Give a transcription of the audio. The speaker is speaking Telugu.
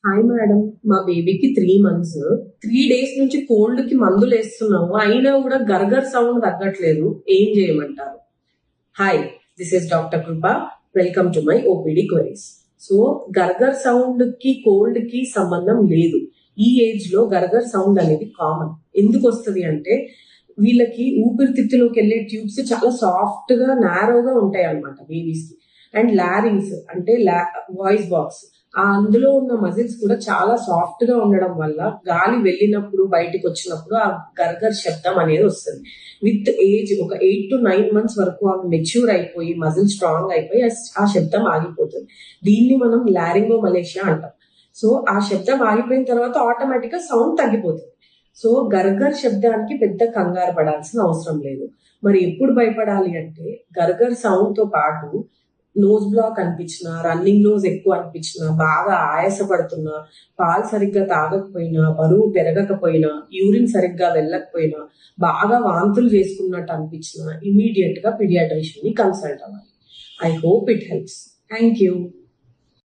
హాయ్ మేడం, మా బేబీకి 3 months. 3 days నుంచి కోల్డ్ కి మందులు వేస్తున్నాము, అయినా కూడా గర్గర్ సౌండ్ తగ్గట్లేదు. ఏం చేయమంటారు? Hi, this is doctor Krupa. Welcome to my OPD queries. So గర్గర్ సౌండ్ కి కోల్డ్ కి సంబంధం లేదు. ఈ ఏజ్ లో గర్గర్ సౌండ్ అనేది కామన్. ఎందుకు వస్తుంది అంటే వీళ్ళకి ఊపిరితిత్తులోకి వెళ్ళే ట్యూబ్స్ చాలా సాఫ్ట్ గా నారోగా ఉంటాయి అన్నమాట బేబీస్ కి. అండ్ లారింగ్స్ అంటే వాయిస్ బాక్స్, అందులో ఉన్న మజిల్స్ కూడా చాలా సాఫ్ట్ గా ఉండడం వల్ల గాలి వెళ్ళినప్పుడు బయటికి వచ్చినప్పుడు ఆ గర్గర్ శబ్దం అనేది వస్తుంది. విత్ ఏజ్ ఒక 8 to 9 months వరకు అవి మెచ్యూర్ అయిపోయి మజిల్ స్ట్రాంగ్ అయిపోయి ఆ శబ్దం ఆగిపోతుంది. దీన్ని మనం లారింగో మలేషియా అంటాం. సో ఆ శబ్దం ఆగిపోయిన తర్వాత ఆటోమేటిక్ గా సౌండ్ తగ్గిపోతుంది. సో గర్గర్ శబ్దానికి పెద్ద కంగారు పడాల్సిన అవసరం లేదు. మరి ఎప్పుడు భయపడాలి అంటే గర్గర్ సౌండ్ తో పాటు నోస్ బ్లాక్ అనిపించిన, రన్నింగ్ నోస్ ఎక్కువ అనిపించిన, బాగా ఆయాసపడుతున్నా, పాలు సరిగ్గా తాగకపోయినా, బరువు పెరగకపోయినా, యూరిన్ సరిగ్గా వెళ్ళకపోయినా, బాగా వాంతులు చేసుకున్నట్టు అనిపించిన ఇమీడియట్ గా పీడియాట్రిషియన్ ని కన్సల్ట్ అవ్వాలి. I hope it helps. Thank you.